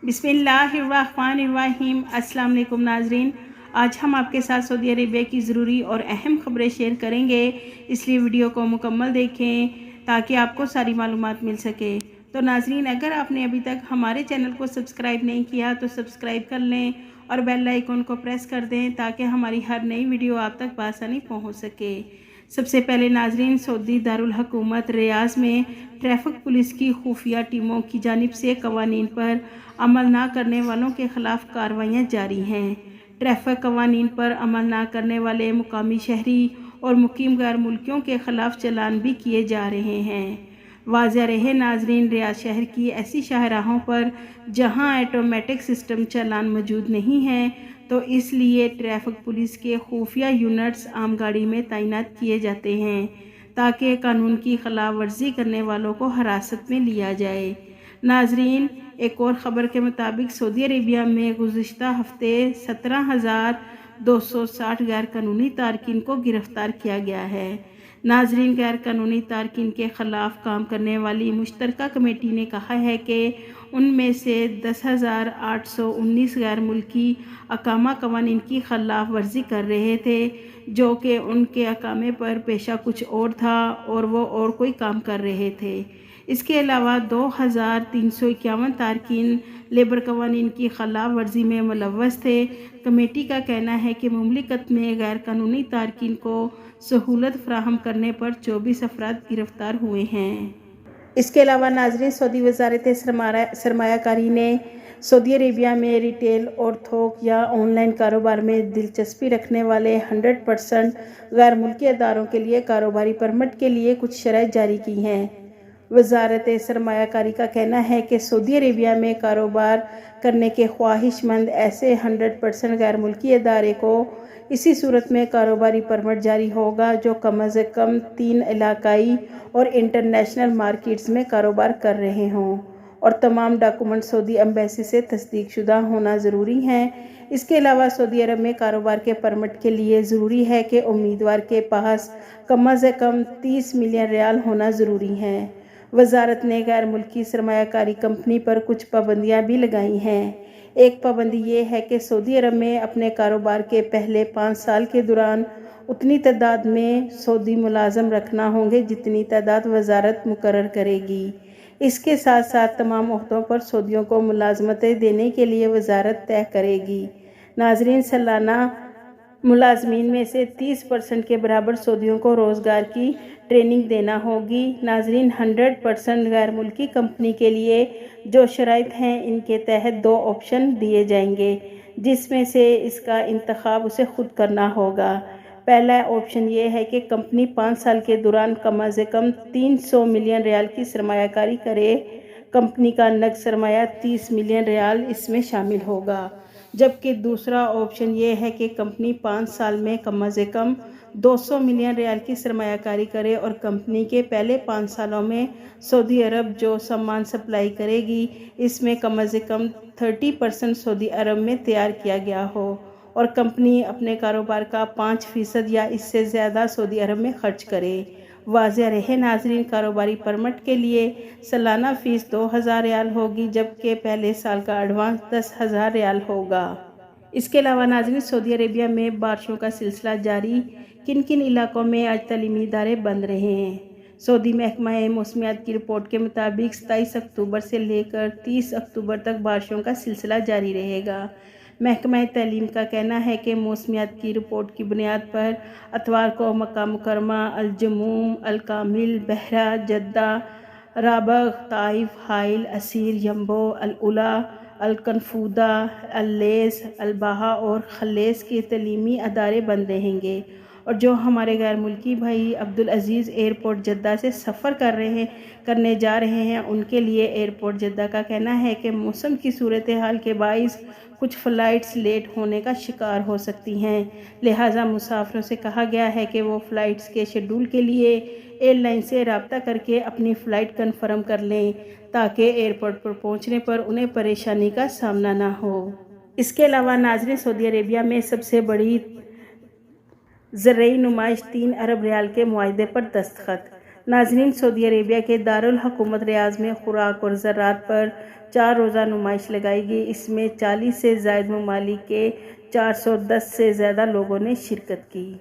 बिस्मिल्लाहिर्रहमानिर्रहीम। अस्सलाम वालेकुम नाजरीन, आज हम आपके साथ सऊदी अरेबिया की ज़रूरी और अहम खबरें शेयर करेंगे, इसलिए वीडियो को मुकम्मल देखें ताकि आपको सारी मालूमात मिल सके। तो नाजरीन, अगर आपने अभी तक हमारे चैनल को सब्सक्राइब नहीं किया तो सब्सक्राइब कर लें और बेल आइकन को प्रेस कर दें ताकि हमारी हर नई वीडियो आप तक बआसानी पहुँच सके। सबसे पहले नाजरीन, सऊदी दारुल हुकूमत रियाज में ट्रैफिक पुलिस की खुफिया टीमों की जानिब से कवानीन पर अमल न करने वालों के खिलाफ कार्रवाइयाँ जारी हैं। ट्रैफिक कवानीन पर अमल न करने वाले मुकामी शहरी और मुकीम गैर मुल्कियों के खिलाफ चालान भी किए जा रहे हैं। वाज़ेह रहे नाजरीन, रियाद शहर की ऐसी शाहराहों पर जहां ऑटोमेटिक सिस्टम चालान मौजूद नहीं है, तो इसलिए ट्रैफिक पुलिस के खुफिया यूनिट्स आम गाड़ी में तैनात किए जाते हैं ताकि कानून की खिलाफ वर्जी करने वालों को हिरासत में लिया जाए। नाजरीन, एक और ख़बर के मुताबिक सऊदी अरेबिया में गुज़िश्ता हफ्ते 17,260 गैर कानूनी तारकीन को गिरफ़्तार किया गया है। नाजरीन, गैर कानूनी तारकीन के ख़िलाफ़ काम करने वाली मुश्तरका कमेटी ने कहा है कि उनमें से 10,819 गैर मुल्की अकामा कवानीन की खिलाफ वर्जी कर रहे थे, जो कि उनके अकामे पर पेशा कुछ और था और वो और कोई काम कर रहे थे। इसके अलावा 2,351 तारकीन लेबर कवानीन की खिलाफ वर्जी में मुलव्वस थे। कमेटी का कहना है कि मुमलिकत में गैर कानूनी तारकीन को सहूलत फराहम करने पर 24 अफराद गिरफ्तार हुए हैं। इसके अलावा नाजरीन, सऊदी वजारत सरमायाकारी ने सऊदी अरेबिया में रिटेल और थोक या ऑनलाइन कारोबार में दिलचस्पी रखने वाले 100% गैर मुल्की अदारों के लिए कारोबारी परमिट के लिए कुछ शरائط जारी की हैं। वजारत सरमायाकारी का कहना है कि सऊदी अरेबिया में कारोबार करने के ख्वाहिशमंद ऐसे 100% गैर मुल्की अदारे को इसी सूरत में कारोबारी परमिट जारी होगा जो कम अज़ कम 3 इलाकाई और इंटरनेशनल मार्केट्स में कारोबार कर रहे हों और तमाम डॉक्यूमेंट सऊदी एम्बेसी से तस्दीक शुदा होना ज़रूरी हैं। इसके अलावा सऊदी अरब में कारोबार के परमिट के लिए ज़रूरी है कि उम्मीदवार के पास कम अज़ कम 30 मिलियन रियाल होना ज़रूरी है। वजारत ने गैर मुल्की सरमायाकारी कंपनी पर कुछ पाबंदियां भी लगाई हैं। एक पाबंदी ये है कि सऊदी अरब में अपने कारोबार के पहले 5 साल के दौरान उतनी तादाद में सऊदी मुलाजम रखना होंगे जितनी तादाद वजारत मुकर्रर करेगी। इसके साथ साथ तमाम ओहदों पर सऊदियों को मुलाजमतें देने के लिए वजारत तय करेगी। नाजरीन, सालाना मुलाजमीन में से 30% के बराबर सऊदियों को रोज़गार की ट्रेनिंग देना होगी। नाजरीन, 100% गैर मुल्की कंपनी के लिए जो शराइत हैं, इनके तहत 2 ऑप्शन दिए जाएंगे, जिसमें से इसका इंतखाब उसे खुद करना होगा। पहला ऑप्शन ये है कि कंपनी 5 साल के दौरान कम अज़ कम 300 मिलियन रियाल की सरमायाकारी करे। कंपनी का नग सरमाया 30 मिलियन रियाल इसमें शामिल होगा। जबकि दूसरा ऑप्शन ये है कि कंपनी 5 साल में कम अज़ कम 200 मिलियन रियाल की सरमायाकारी करे और कंपनी के पहले 5 सालों में सऊदी अरब जो सामान सप्लाई करेगी, इसमें कम अज़ कम 30% सऊदी अरब में तैयार किया गया हो और कंपनी अपने कारोबार का 5% या इससे ज़्यादा सऊदी अरब में खर्च करे। वाज़ेह रहे नाजरीन, कारोबारी परमिट के लिए सालाना फ़ीस 2,000 रियाल होगी, जबकि पहले साल का एडवांस 10,000 रियाल होगा। इसके अलावा नाजरीन, सऊदी अरेबिया में बारिशों का सिलसिला जारी। किन किन इलाकों में आज तालीमी इदारे बंद रहे हैं? सऊदी महकमा मौसमियात की रिपोर्ट के मुताबिक 27 अक्टूबर से लेकर 30 अक्टूबर तक बारिशों का सिलसिला जारी रहेगा। महकमा तालीम का कहना है कि मौसमियात की रिपोर्ट की बुनियाद पर अतवार को मक्का मुकरमा, अल-जमूम, अल-कामिल, बहरा, जद्दा, राबग, ताइफ, हाइल, असीर, यम्बो, अल-उला, अल-कनफूदा, अल-लेस, अल-बाहा और खलेस के तालीमी अदारे बंद रहेंगे और जो हमारे गैर मुल्की भाई अब्दुल अजीज़ एयरपोर्ट जद्दा से सफ़र करने जा रहे हैं, उनके लिए एयरपोर्ट जद्दा का कहना है कि मौसम की सूरत हाल के बाइस कुछ फ़्लाइट्स लेट होने का शिकार हो सकती हैं। लिहाजा मुसाफिरों से कहा गया है कि वो फ़्लाइट्स के शेड्यूल के लिए एयरलाइन से रब्ता करके अपनी फ़्लाइट कन्फर्म कर लें ताकि एयरपोर्ट पर पहुंचने पर उन्हें परेशानी का सामना ना हो। इसके अलावा नाज़रीन, सऊदी अरेबिया में सबसे बड़ी ज़रई नुमाइश 3 अरब रियाल के मुआहदे पर दस्तखत। ناظرین، سعودی عربیہ کے دارالحکومت ریاض میں خوراک اور زراعت پر 4 روزہ نمائش لگائی گئی۔ اس میں 40 سے زائد ممالک کے 410 سے زیادہ لوگوں نے شرکت کی۔